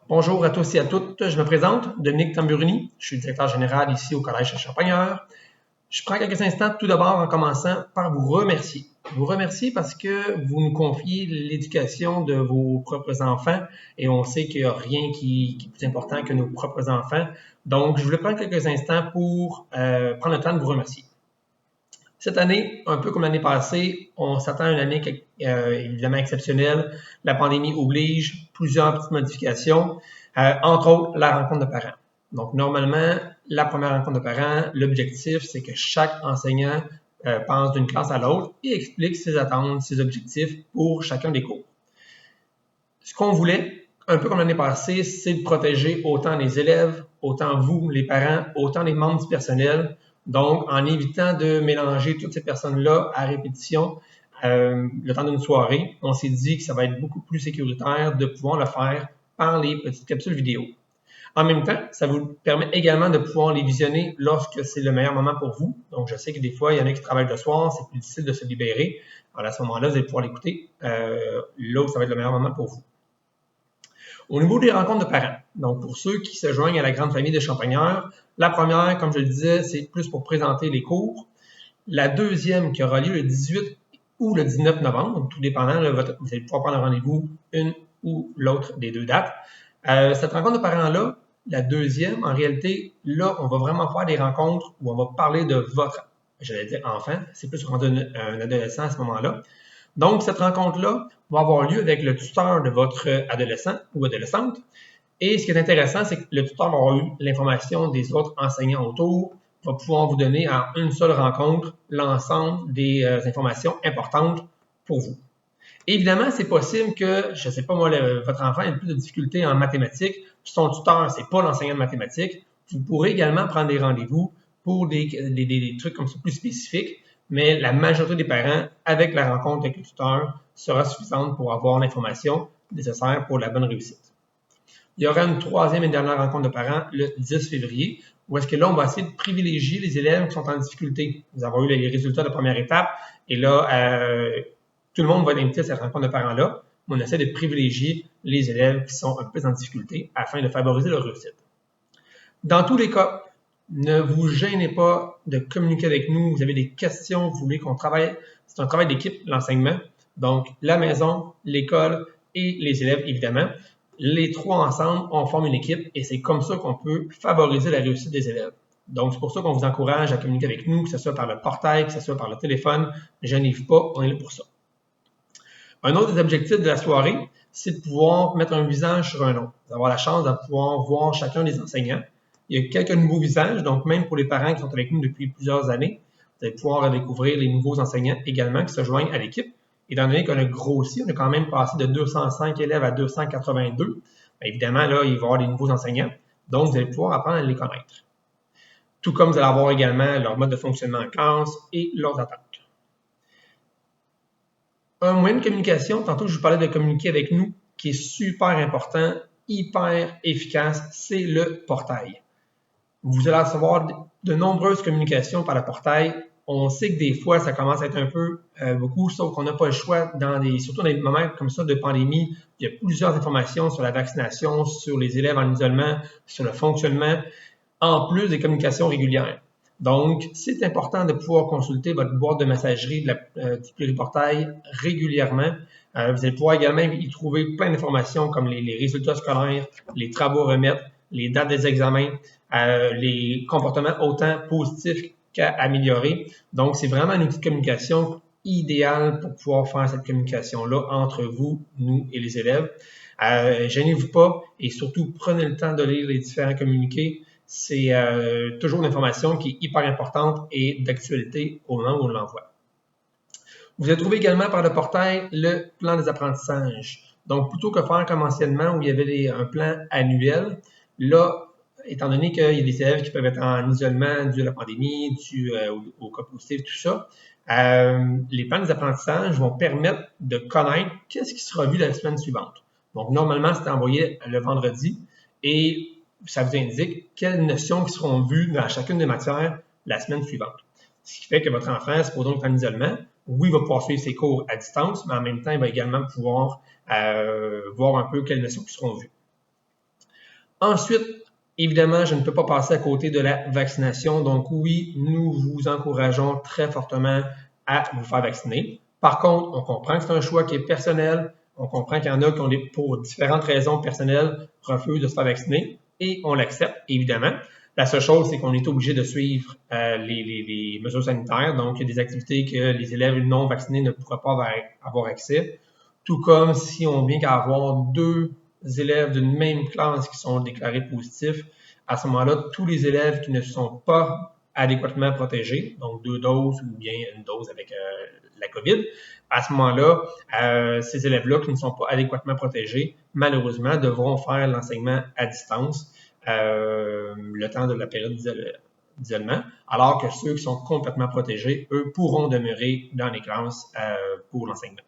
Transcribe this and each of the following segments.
Bonjour à tous et à toutes. Je me présente, Dominique Tamburini. Je suis directeur général ici au Collège Champagneur. Je prends quelques instants tout d'abord en commençant par vous remercier. Vous remercier parce que vous nous confiez l'éducation de vos propres enfants et on sait qu'il n'y a rien qui est plus important que nos propres enfants. Donc, je voulais prendre quelques instants pour prendre le temps de vous remercier. Cette année, un peu comme l'année passée, on s'attend à une année évidemment exceptionnelle. La pandémie oblige plusieurs petites modifications, entre autres la rencontre de parents. Donc, normalement, la première rencontre de parents, l'objectif, c'est que chaque enseignant pense d'une classe à l'autre et explique ses attentes, ses objectifs pour chacun des cours. Ce qu'on voulait, un peu comme l'année passée, c'est de protéger autant les élèves, autant vous, les parents, autant les membres du personnel. Donc, en évitant de mélanger toutes ces personnes-là à répétition le temps d'une soirée, on s'est dit que ça va être beaucoup plus sécuritaire de pouvoir le faire par les petites capsules vidéo. En même temps, ça vous permet également de pouvoir les visionner lorsque c'est le meilleur moment pour vous. Donc, je sais que des fois, il y en a qui travaillent le soir, c'est plus difficile de se libérer. Alors, à ce moment-là, vous allez pouvoir l'écouter là où ça va être le meilleur moment pour vous. Au niveau des rencontres de parents, donc pour ceux qui se joignent à la grande famille de Champagneurs, la première, comme je le disais, c'est plus pour présenter les cours. La deuxième qui aura lieu le 18 ou le 19 novembre, donc tout dépendant, là, vous allez pouvoir prendre un rendez-vous une ou l'autre des deux dates. Cette rencontre de parents-là, la deuxième, en réalité, là, on va vraiment faire des rencontres où on va parler de votre, j'allais dire enfant, c'est plus un adolescent à ce moment-là. Donc, cette rencontre-là va avoir lieu avec le tuteur de votre adolescent ou adolescente. Et ce qui est intéressant, c'est que le tuteur va avoir eu l'information des autres enseignants autour, va pouvoir vous donner en une seule rencontre l'ensemble des informations importantes pour vous. Évidemment, c'est possible que, je ne sais pas moi, votre enfant ait plus de difficultés en mathématiques, son tuteur, c'est pas l'enseignant de mathématiques. Vous pourrez également prendre des rendez-vous pour des trucs comme ça plus spécifiques, mais la majorité des parents, avec la rencontre avec le tuteur, sera suffisante pour avoir l'information nécessaire pour la bonne réussite. Il y aura une troisième et dernière rencontre de parents le 10 février, où est-ce que là, on va essayer de privilégier les élèves qui sont en difficulté. Nous avons eu les résultats de la première étape, et là, tout le monde va être invité à cette rencontre de parents-là. On essaie de privilégier les élèves qui sont un peu en difficulté afin de favoriser leur réussite. Dans tous les cas, ne vous gênez pas de communiquer avec nous. Vous avez des questions, vous voulez qu'on travaille. C'est un travail d'équipe, l'enseignement. Donc, la maison, l'école et les élèves, évidemment. Les trois ensemble, on forme une équipe et c'est comme ça qu'on peut favoriser la réussite des élèves. Donc, c'est pour ça qu'on vous encourage à communiquer avec nous, que ce soit par le portail, que ce soit par le téléphone. Ne gênez-vous pas, on est là pour ça. Un autre des objectifs de la soirée, c'est de pouvoir mettre un visage sur un autre, d'avoir la chance de pouvoir voir chacun des enseignants. Il y a quelques nouveaux visages, donc même pour les parents qui sont avec nous depuis plusieurs années, vous allez pouvoir découvrir les nouveaux enseignants également qui se joignent à l'équipe. Étant donné qu'on a grossi, on a quand même passé de 205 élèves à 282. Bien évidemment, là, il va y avoir des nouveaux enseignants, donc vous allez pouvoir apprendre à les connaître. Tout comme vous allez avoir également leur mode de fonctionnement en classe et leurs attentes. Un moyen de communication, tantôt je vous parlais de communiquer avec nous, qui est super important, hyper efficace, c'est le portail. Vous allez recevoir de nombreuses communications par le portail. On sait que des fois, ça commence à être un peu beaucoup, sauf qu'on n'a pas le choix, surtout dans des moments comme ça de pandémie. Il y a plusieurs informations sur la vaccination, sur les élèves en isolement, sur le fonctionnement, en plus des communications régulières. Donc, c'est important de pouvoir consulter votre boîte de messagerie du pluriportail régulièrement. Vous allez pouvoir également y trouver plein d'informations comme les résultats scolaires, les travaux à remettre, les dates des examens, les comportements autant positifs qu'à améliorer. Donc, c'est vraiment un outil de communication idéal pour pouvoir faire cette communication-là entre vous, nous et les élèves. Gênez-vous pas et surtout prenez le temps de lire les différents communiqués. C'est toujours une information qui est hyper importante et d'actualité au moment où on l'envoie. Vous allez trouver également par le portail le plan des apprentissages. Donc, plutôt que faire comme anciennement où il y avait un plan annuel, là, étant donné qu'il y a des élèves qui peuvent être en isolement dû à la pandémie, dû au cas positif, tout ça, les plans des apprentissages vont permettre de connaître qu'est-ce qui sera vu la semaine suivante. Donc, normalement, c'est envoyé le vendredi et ça vous indique quelles notions qui seront vues dans chacune des matières la semaine suivante. Ce qui fait que votre enfant, supposons qu'il est en isolement, oui, il va pouvoir suivre ses cours à distance, mais en même temps, il va également pouvoir voir un peu quelles notions qui seront vues. Ensuite, évidemment, je ne peux pas passer à côté de la vaccination. Donc oui, nous vous encourageons très fortement à vous faire vacciner. Par contre, on comprend que c'est un choix qui est personnel. On comprend qu'il y en a qui, pour différentes raisons personnelles, refusent de se faire vacciner et on l'accepte, évidemment. La seule chose, c'est qu'on est obligé de suivre les mesures sanitaires. Donc, il y a des activités que les élèves non vaccinés ne pourraient pas avoir accès. Tout comme si on vient qu'à avoir 2 élèves d'une même classe qui sont déclarés positifs, à ce moment-là, tous les élèves qui ne sont pas adéquatement protégés, donc 2 doses ou bien une dose avec la COVID, à ce moment-là, ces élèves-là qui ne sont pas adéquatement protégés, malheureusement, devront faire l'enseignement à distance le temps de la période d'isolement, alors que ceux qui sont complètement protégés, eux, pourront demeurer dans les classes pour l'enseignement.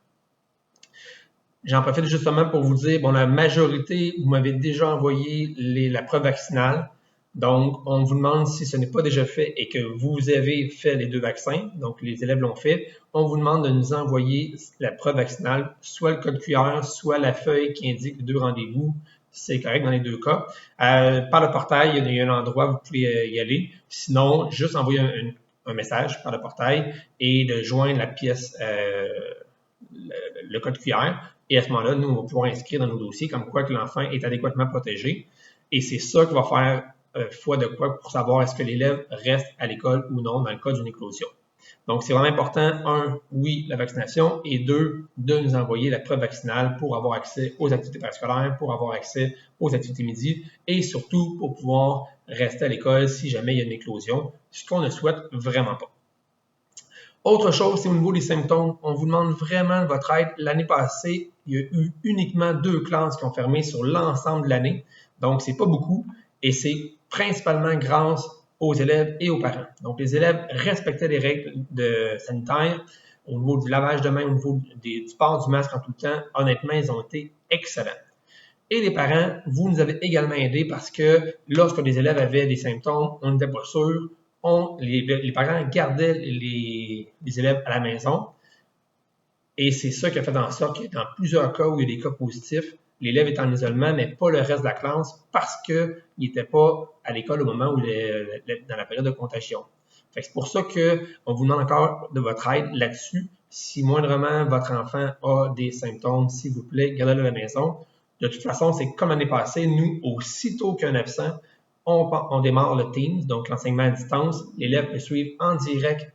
J'en profite justement pour vous dire, bon, la majorité, vous m'avez déjà envoyé la preuve vaccinale. Donc, on vous demande si ce n'est pas déjà fait et que vous avez fait les 2 vaccins, donc les élèves l'ont fait, on vous demande de nous envoyer la preuve vaccinale, soit le code QR, soit la feuille qui indique les 2 rendez-vous. C'est correct dans les 2 cas. Par le portail, il y a un endroit où vous pouvez y aller. Sinon, juste envoyer un message par le portail et de joindre la pièce, le code QR. Et à ce moment-là, nous, on va pouvoir inscrire dans nos dossiers comme quoi que l'enfant est adéquatement protégé. Et c'est ça qui va faire foi de quoi pour savoir est-ce que l'élève reste à l'école ou non dans le cas d'une éclosion. Donc, c'est vraiment important, 1, oui, la vaccination, et 2, de nous envoyer la preuve vaccinale pour avoir accès aux activités parascolaires, pour avoir accès aux activités midi, et surtout pour pouvoir rester à l'école si jamais il y a une éclosion, ce qu'on ne souhaite vraiment pas. Autre chose, c'est au niveau des symptômes. On vous demande vraiment votre aide. L'année passée, il y a eu uniquement 2 classes qui ont fermé sur l'ensemble de l'année. Donc, c'est pas beaucoup et c'est principalement grâce aux élèves et aux parents. Donc, les élèves respectaient les règles sanitaires au niveau du lavage de main, au niveau du port du masque en tout temps. Honnêtement, ils ont été excellents. Et les parents, vous nous avez également aidés parce que lorsque les élèves avaient des symptômes, on n'était pas sûr. Les parents gardaient les élèves à la maison. Et c'est ça qui a fait en sorte que dans plusieurs cas où il y a des cas positifs, l'élève est en isolement, mais pas le reste de la classe parce qu'il n'était pas à l'école au moment où dans la période de contagion. C'est pour ça qu'on vous demande encore de votre aide là-dessus. Si moindrement votre enfant a des symptômes, s'il vous plaît, gardez-le à la maison. De toute façon, c'est comme l'année passée, nous, aussitôt qu'un absent, on démarre le Teams, donc l'enseignement à distance. L'élève peut suivre en direct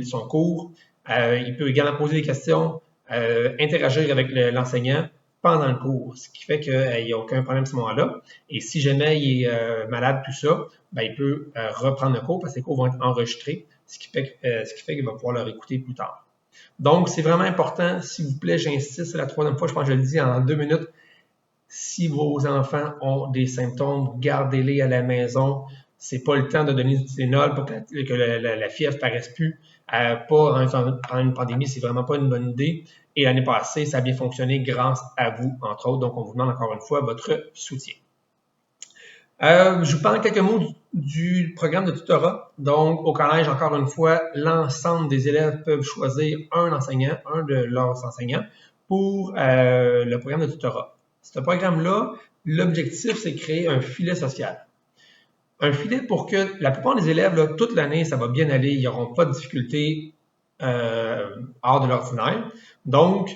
son cours. Il peut également poser des questions, interagir avec l'enseignant pendant le cours, ce qui fait qu'il n'y a aucun problème à ce moment-là. Et si jamais il est malade, tout ça, ben, il peut reprendre le cours parce que les cours vont être enregistrés, ce qui fait qu'il va pouvoir le réécouter plus tard. Donc, c'est vraiment important, s'il vous plaît, j'insiste, c'est la 3e fois, je pense que je le dis en 2 minutes. Si vos enfants ont des symptômes, gardez-les à la maison. C'est pas le temps de donner du Tylenol pour que la fièvre ne paraisse plus. Pas en une pandémie, c'est vraiment pas une bonne idée. Et l'année passée, ça a bien fonctionné grâce à vous, entre autres. Donc, on vous demande encore une fois votre soutien. Je vous parle quelques mots du programme de tutorat. Donc, au collège, encore une fois, l'ensemble des élèves peuvent choisir un de leurs enseignants pour le programme de tutorat. Ce programme-là, l'objectif, c'est de créer un filet social. Un filet pour que la plupart des élèves, là, toute l'année, ça va bien aller, ils n'auront pas de difficultés hors de l'ordinaire. Donc,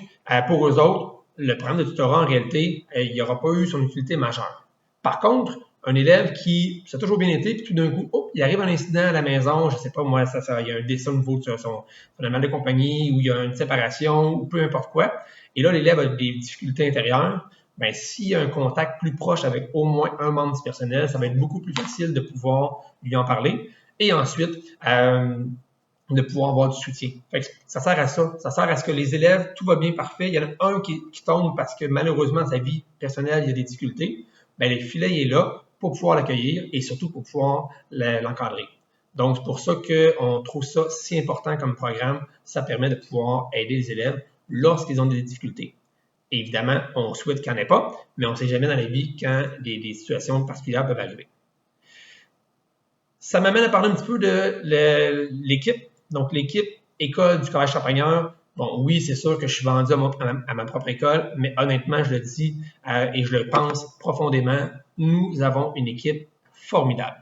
pour eux autres, le programme de tutorat, en réalité, il n'y aura pas eu son utilité majeure. Par contre, un élève qui, ça a toujours bien été, puis tout d'un coup, il arrive un incident à la maison, je ne sais pas moi, il y a un décès au niveau de son animal de compagnie, ou il y a une séparation, ou peu importe quoi, et là, l'élève a des difficultés intérieures, ben, s'il y a un contact plus proche avec au moins un membre du personnel, ça va être beaucoup plus facile de pouvoir lui en parler. Et ensuite, de pouvoir avoir du soutien. Fait que ça sert à ça. Ça sert à ce que les élèves, tout va bien, parfait. Il y en a un qui tombe parce que malheureusement, sa vie personnelle, il y a des difficultés. Ben, le filet est là pour pouvoir l'accueillir et surtout pour pouvoir l'encadrer. Donc, c'est pour ça qu'on trouve ça si important comme programme. Ça permet de pouvoir aider les élèves lorsqu'ils ont des difficultés. Et évidemment, on souhaite qu'il n'y en ait pas, mais on ne sait jamais dans la vie quand des situations particulières peuvent arriver. Ça m'amène à parler un petit peu de l'équipe. Donc, l'équipe école du Collège Champagnard, Bon, oui, c'est sûr que je suis vendu à ma propre école, mais honnêtement, je le dis et je le pense profondément, nous avons une équipe formidable.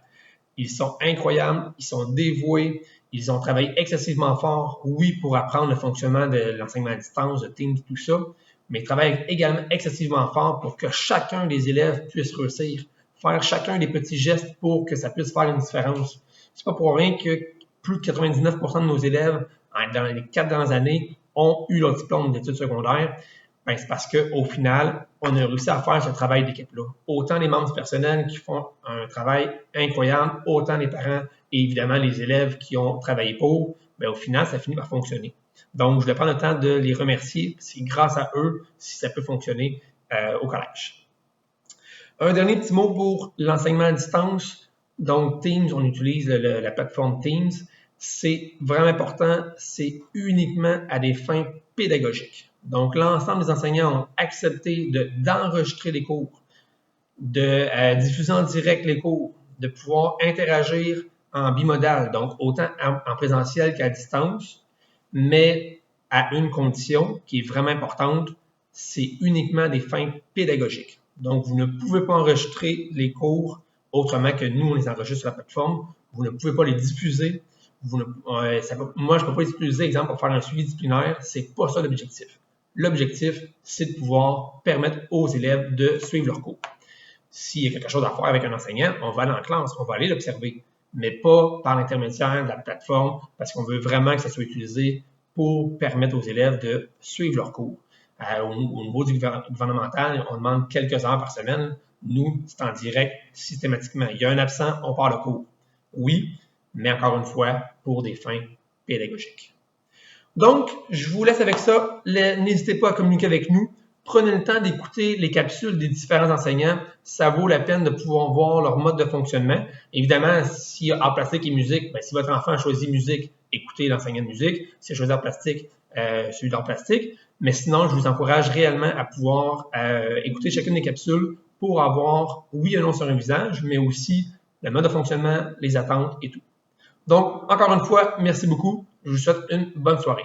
Ils sont incroyables, ils sont dévoués, ils ont travaillé excessivement fort, oui, pour apprendre le fonctionnement de l'enseignement à distance, de Teams, tout ça, mais ils travaillent également excessivement fort pour que chacun des élèves puisse réussir, faire chacun des petits gestes pour que ça puisse faire une différence. C'est pas pour rien que plus de 99% de nos élèves, dans les 4 dernières années, ont eu leur diplôme d'études secondaires. Ben, c'est parce qu'au final, on a réussi à faire ce travail d'équipe-là. Autant les membres du personnel qui font un travail incroyable, autant les parents et évidemment les élèves qui ont travaillé pour, ben, au final, ça finit par fonctionner. Donc, je vais prendre le temps de les remercier. C'est grâce à eux si ça peut fonctionner au collège. Un dernier petit mot pour l'enseignement à distance. Donc, Teams, on utilise la plateforme Teams. C'est vraiment important, c'est uniquement à des fins pédagogiques. Donc, l'ensemble des enseignants ont accepté d'enregistrer les cours, de diffuser en direct les cours, de pouvoir interagir en bimodal, donc autant en présentiel qu'à distance, mais à une condition qui est vraiment importante, c'est uniquement des fins pédagogiques. Donc, vous ne pouvez pas enregistrer les cours autrement que nous, on les enregistre sur la plateforme. Vous ne pouvez pas les diffuser. Moi, je ne peux pas les diffuser, exemple, pour faire un suivi disciplinaire. C'est pas ça l'objectif. L'objectif, c'est de pouvoir permettre aux élèves de suivre leurs cours. S'il y a quelque chose à faire avec un enseignant, on va aller en classe, on va aller l'observer, mais pas par l'intermédiaire de la plateforme, parce qu'on veut vraiment que ça soit utilisé pour permettre aux élèves de suivre leurs cours. Au niveau du gouvernemental, on demande quelques heures par semaine. Nous, c'est en direct systématiquement. Il y a un absent, on part le cours. Oui, mais encore une fois, pour des fins pédagogiques. Donc, je vous laisse avec ça. N'hésitez pas à communiquer avec nous. Prenez le temps d'écouter les capsules des différents enseignants. Ça vaut la peine de pouvoir voir leur mode de fonctionnement. Évidemment, s'il y a art plastique et musique, si votre enfant a choisi musique, écoutez l'enseignant de musique. S'il a choisi art plastique, celui d'art plastique. Mais sinon, je vous encourage réellement à pouvoir écouter chacune des capsules pour avoir, oui et non sur un visage, mais aussi le mode de fonctionnement, les attentes et tout. Donc, encore une fois, merci beaucoup. Je vous souhaite une bonne soirée.